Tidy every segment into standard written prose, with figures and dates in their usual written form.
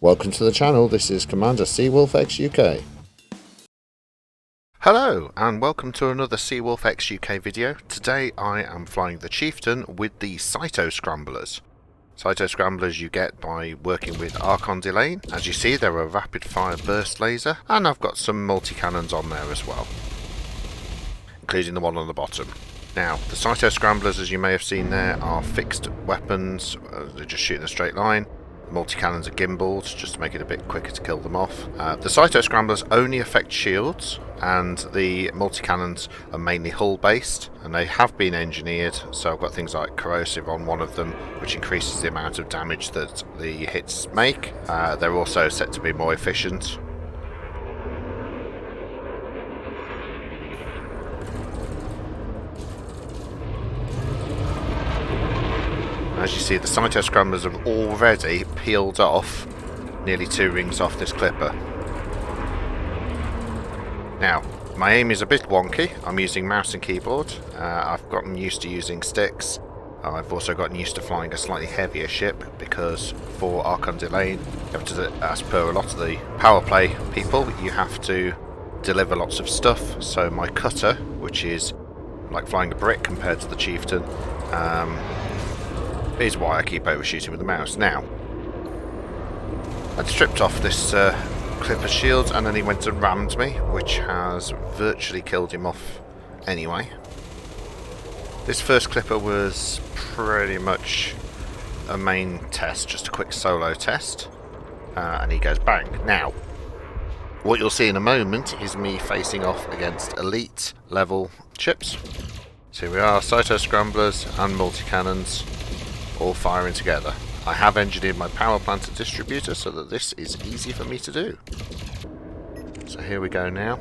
Welcome to the channel, this is Commander Seawolf X UK. Hello and welcome to another Seawolf X UK video. Today I am flying the Chieftain with the Cytoscramblers. Cytoscramblers you get by working with Archon Delane. As you see, they're a rapid fire burst laser, and I've got some multi-cannons on there as well, including the one on the bottom. Now, the Cytoscramblers, as you may have seen there, are fixed weapons. They just shoot in a straight line. Multi-cannons are gimbaled, just to make it a bit quicker to kill them off. The Cytoscramblers only affect shields, and the multi-cannons are mainly hull-based, and they have been engineered, so I've got things like corrosive on one of them, which increases the amount of damage that the hits make. They're also set to be more efficient. As you see, the Cytoscramblers have already peeled off nearly 2 rings off this clipper. Now, my aim is a bit wonky. I'm using mouse and keyboard. I've gotten used to using sticks. I've also gotten used to flying a slightly heavier ship because for Archon Delane, as per a lot of the power play people, you have to deliver lots of stuff. So my cutter, which is like flying a brick compared to the Chieftain, is why I keep overshooting with the mouse. Now, I'd stripped off this clipper's shields and then he went and rammed me, which has virtually killed him off anyway. This first clipper was pretty much a main test, just a quick solo test, and he goes bang. Now, what you'll see in a moment is me facing off against elite level ships. So here we are, Cytoscramblers and multi-cannons all firing together. I have engineered my power plant and distributor so that this is easy for me to do. So here we go now.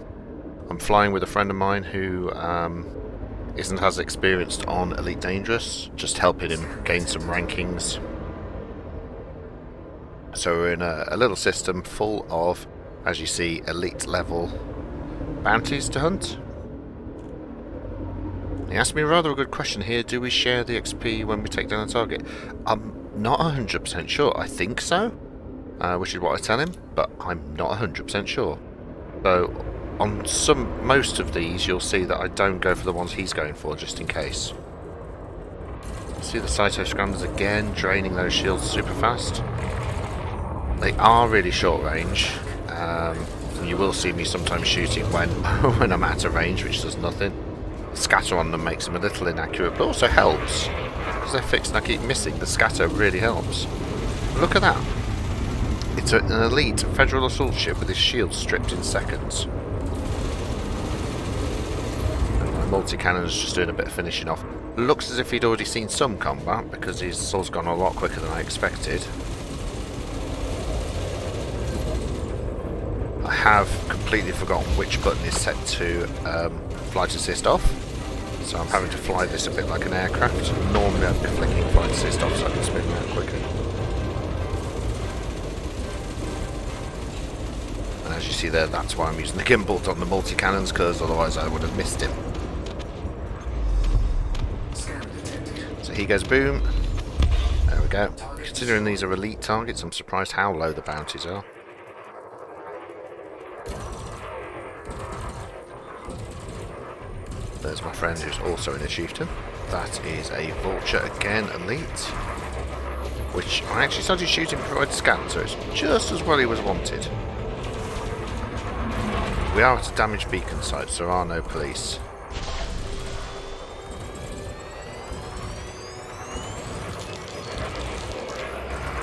I'm flying with a friend of mine who isn't as experienced on Elite Dangerous, just helping him gain some rankings. So we're in a little system full of, as you see, elite level bounties to hunt. He asked me a rather good question here. Do we share the XP when we take down a target? I'm not 100% sure. I think so, which is what I tell him, but I'm not 100% sure. So on most of these, you'll see that I don't go for the ones he's going for, just in case. See the Cytoscramblers again, draining those shields super fast. They are really short range. You will see me sometimes shooting when I'm out of range, which does nothing. Scatter on them makes them a little inaccurate, but also helps because they're fixed and I keep missing. The scatter really helps. Look at that. It's an elite Federal assault ship with his shield stripped in seconds. And my multi-cannon is just doing a bit of finishing off. Looks as if he'd already seen some combat because his sword's gone a lot quicker than I expected. I have completely forgotten which button is set to flight assist off, so I'm having to fly this a bit like an aircraft. Normally I'd be flicking flight assist off so I can spin around quicker. And as you see there, that's why I'm using the gimbal on the multi-cannons, because otherwise I would have missed him. So he goes boom. There we go. Considering these are elite targets, I'm surprised how low the bounties are. There's my friend who's also in a Chieftain. That is a Vulture again, elite, which I actually started shooting before I'd scanned, so it's just as well he was wanted. We are at a damaged beacon site, so there are no police.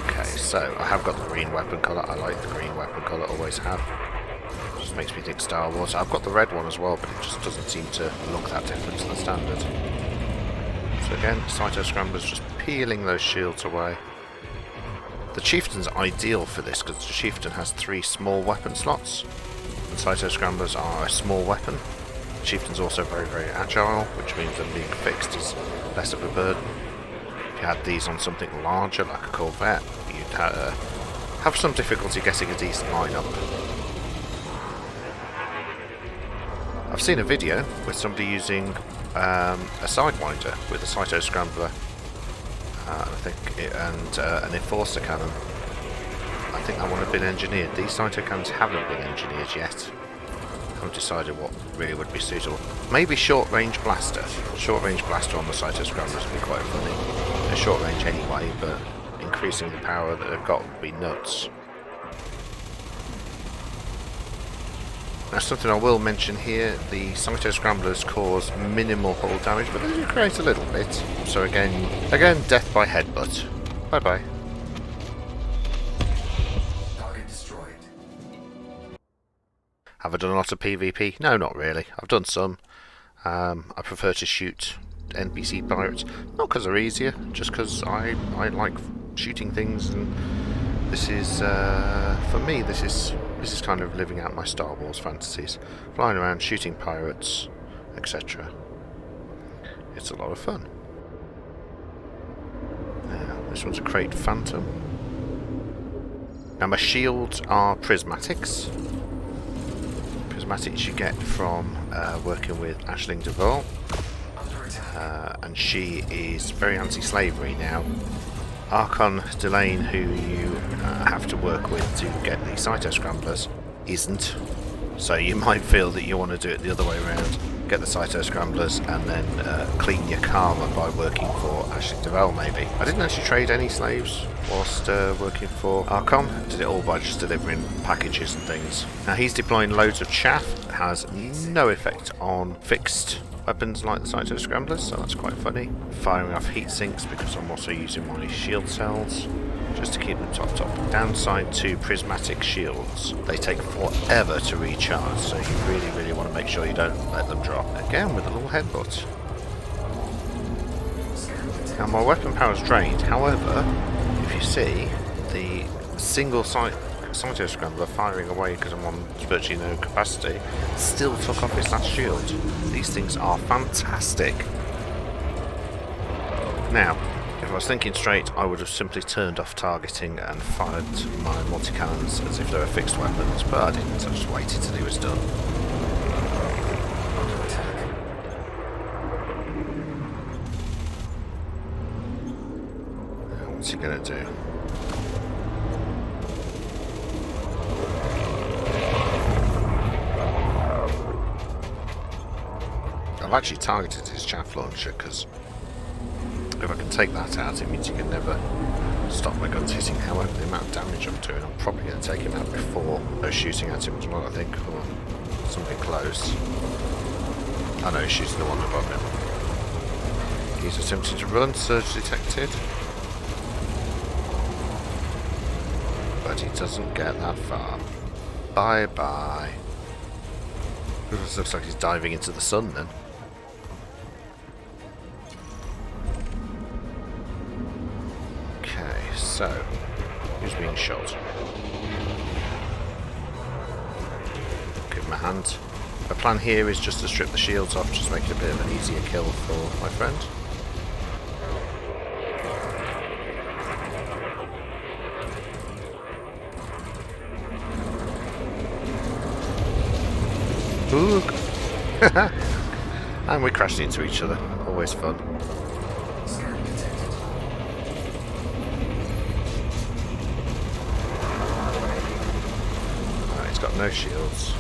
Okay, so I have got the green weapon colour. I like the green weapon colour, always have. Just makes me think Star Wars. I've got the red one as well, but it just doesn't seem to look that different to the standard. So again, Cytoscramblers just peeling those shields away. The Chieftain's ideal for this because the Chieftain has 3 small weapon slots, and Cytoscramblers are a small weapon. The Chieftain's also very, very agile, which means them being fixed is less of a burden. If you had these on something larger, like a Corvette, you'd have some difficulty getting a decent lineup. I've seen a video with somebody using a Sidewinder with a Cytoscrambler, I think, and an Enforcer cannon. I think that one have been engineered. These cytochrams haven't been engineered yet. Haven't decided what really would be suitable. Maybe short-range blaster. Short-range blaster on the Cytoscramblers would be quite funny. They're short-range anyway, but increasing the power that they've got would be nuts. Now, something I will mention here, the Cytoscramblers cause minimal hull damage, but they do create a little bit. So again, death by headbutt. Bye-bye. Target destroyed. Have I done a lot of PvP? No, not really. I've done some. I prefer to shoot NPC pirates, not because they're easier, just because I like shooting things, and this is, for me, this is kind of living out my Star Wars fantasies. Flying around, shooting pirates, etc. It's a lot of fun. Now, this one's a Crate Phantom. Now, my shields are prismatics. Prismatics you get from working with Aisling Duval. And she is very anti-slavery now. Archon Delane, who you have to work with to get the Cytoscramblers, isn't. So you might feel that you want to do it the other way around. Get the Cytoscramblers and then clean your karma by working for Aisling Duval, maybe. I didn't actually trade any slaves whilst working for Archon. Did it all by just delivering packages and things. Now he's deploying loads of chaff. It has no effect on fixed weapons like the Cytoscramblers, so that's quite funny. Firing off heat sinks because I'm also using my shield cells just to keep them topped up. Downside to prismatic shields, they take forever to recharge, so you really want to make sure you don't let them drop. Again with a little headbutt. Now my weapon power is drained, however, if you see, the single Cytoscrambler firing away because I'm on virtually no capacity still took off his last shield. These things are fantastic. Now, if I was thinking straight, I would have simply turned off targeting and fired my multi-cannons as if they were fixed weapons, but I didn't. I just waited till he was done. Now, what's he going to do? I've actually targeted his chaff launcher because if I can take that out, it means you can never stop my guns hitting. However, the amount of damage I'm doing, I'm probably going to take him out before they're shooting at him as well, I think, or something close. I know he's shooting the one above him. He's attempting to run, surge detected. But he doesn't get that far. Bye-bye. This looks like he's diving into the sun then. So, who's being shot? Give him a hand. The plan here is just to strip the shields off, just make it a bit of an easier kill for my friend. Ooh! And we crashed into each other. Always fun. No shields.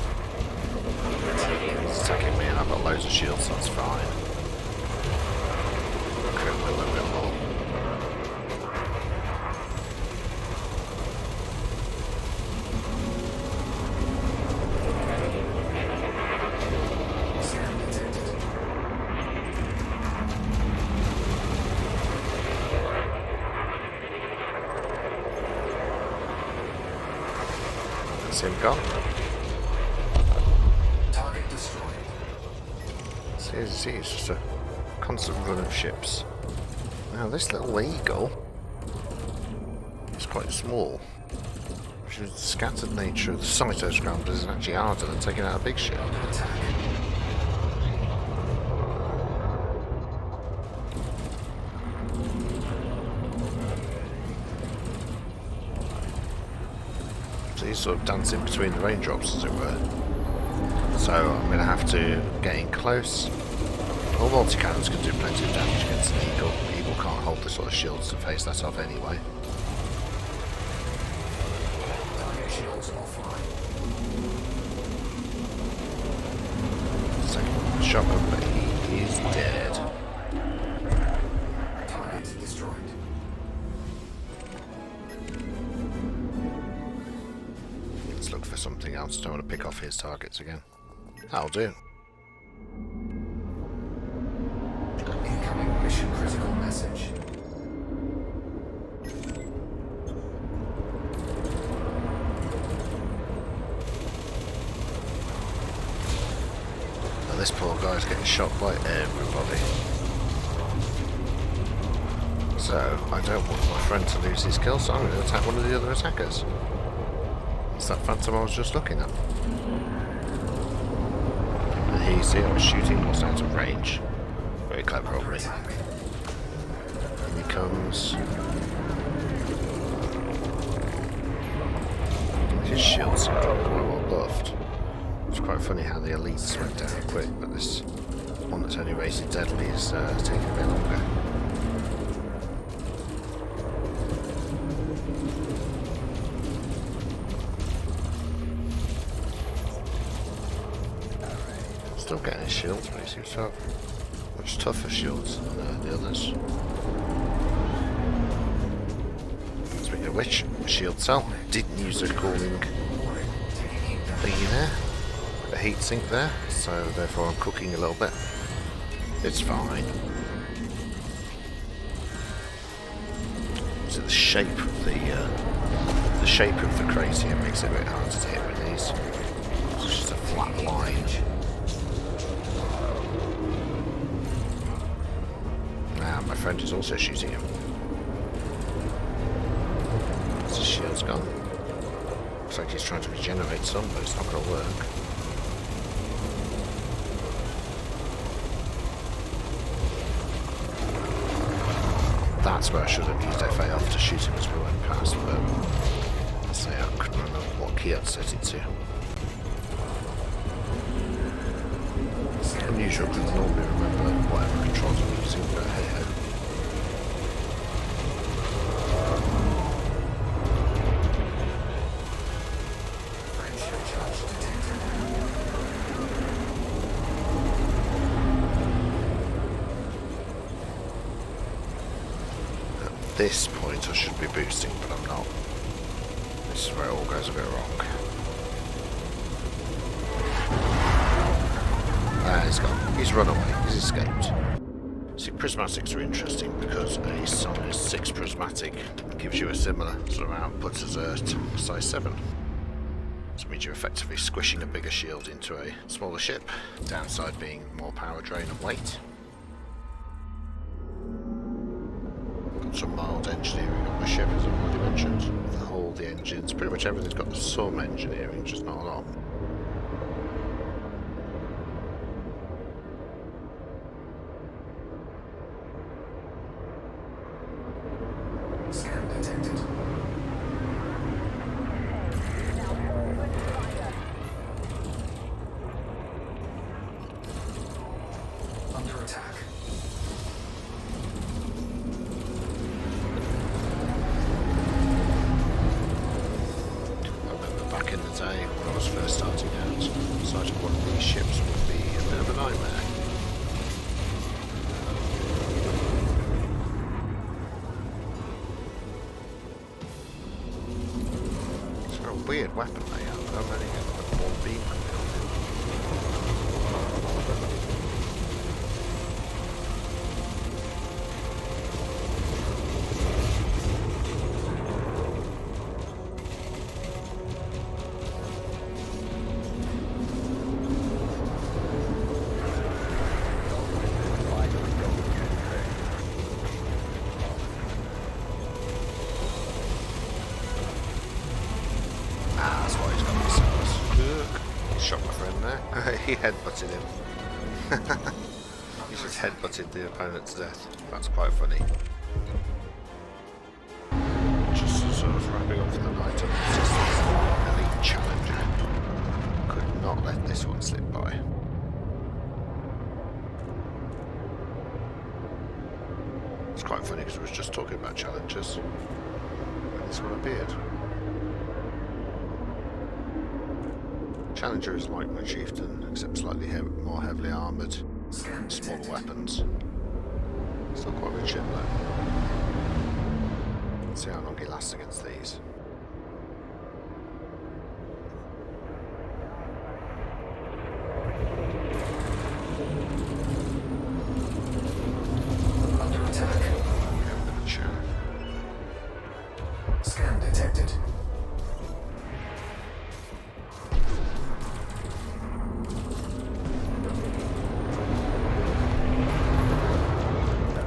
He's attacking me and I've got loads of shields, so that's fine. Okay, a little bit more. That's him gone. Target destroyed. See, it's just a constant run of ships. Now this little eagle is quite small, which is the scattered nature of the Cytoscramblers is actually harder than taking out a big ship. So he's sort of dancing between the raindrops, as it were. So I'm going to have to get in close. All multi-cannons can do plenty of damage against an eagle. The eagle can't hold the sort of shields to face that off anyway. shotgun, but he is dead. Target destroyed. Let's look for something else. Don't want to pick off his targets again. That'll do. Incoming mission critical message. And this poor guy's getting shot by everybody. So, I don't want my friend to lose his kill, so I'm going to attack one of the other attackers. It's that phantom I was just looking at. And here you see I was shooting whilst out of range. Very clever of me. Here he comes. His shields have got quite well buffed. It's quite funny how the elites went down quick, but this one that's only rated deadly is taking a bit longer. Still getting his shields, but he seems to have much tougher shields than the others. Speaking of which, shield cell didn't use a cooling thingy there, a heat sink there, so therefore I'm cooking a little bit. It's fine. So the shape of the shape of the crate here makes it a bit harder to hit with these. It's just a flat line. My friend is also shooting him. His shield's gone. Looks like he's trying to regenerate some, but it's not going to work. That's where I should have used FA off to shoot him as we went past, but I say I couldn't remember what key I'd set it to. It's unusual because I normally remember whatever controls I'm using, but hey ho. At this point I should be boosting, but I'm not. This is where it all goes a bit wrong. He's gone. He's run away. He's escaped. See, prismatics are interesting because a size 6 prismatic gives you a similar sort of output as a size 7. This means you're effectively squishing a bigger shield into a smaller ship. Downside being more power drain and weight. Got some mild engineering on my ship, as I've already mentioned. The hull, the engines, pretty much everything's got some engineering, just not a lot. Scan detected. Under attack. I remember back in the day when I was first starting out, sighting one of these ships would be a bit of a nightmare. Weird weapon layout, but I'm only getting the one beam shot my friend there. He headbutted him. He just headbutted the opponent to death. That's quite funny. Just sort of wrapping up for the night on the elite challenger. Could not let this one slip by. It's quite funny because I was just talking about challengers when this one appeared. Challenger is like my Chieftain, except slightly more heavily armoured, Scan smaller detected. weapons. Still quite a good ship though. Let's see how long he lasts against these. Under attack. Okay, we're going to chat. Scan detected.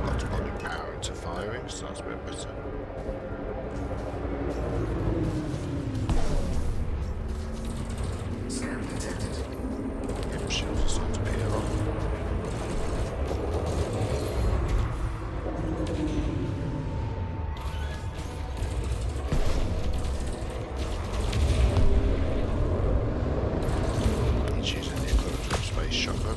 Got to put new power into firing, so that's a bit better. Scan detected. Yep, shields are starting to peel off. He's using the equivalent of a space shotgun.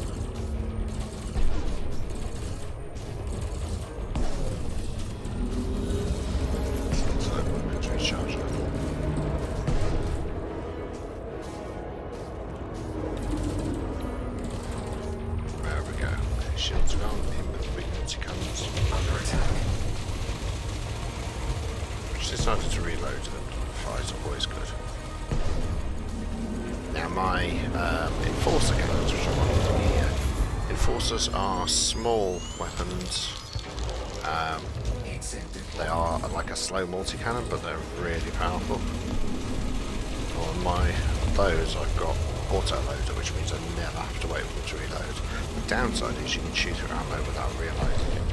So weapons recharge level. There we go. Okay, shields are gone. In with the big multi-cannons. Under attack. Just decided to reload them. Fire's always good. Now my Enforcer cannons, which I want here. Enforcers are small weapons. They are like a slow multi-cannon, but they're really powerful. On those I've got auto-loader, which means I never have to wait for them to reload. The downside is you can shoot through ammo without realising it.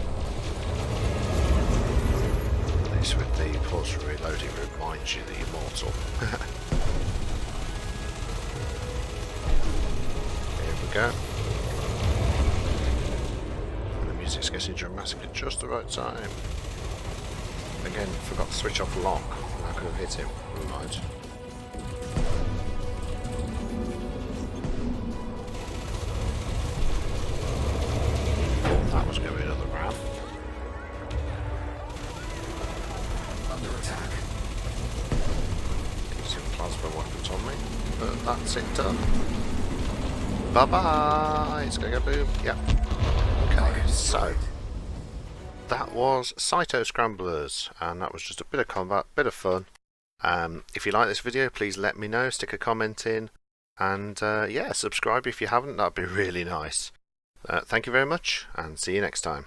At least with the pause for reloading, it reminds you that you're mortal. Here we go. And the music's getting dramatic at just the right time. Again, forgot to switch off lock. I could have hit him. Never mind. Thought that was going to be another ram. Under attack. Some plasma weapons on me. But that's it done. Bye bye! It's going to go boom. Yep. Okay, so that was Cytoscramblers, and that was just a bit of combat, bit of fun. If you like this video, please let me know, stick a comment in, and yeah, subscribe if you haven't, that'd be really nice. Thank you very much, and see you next time.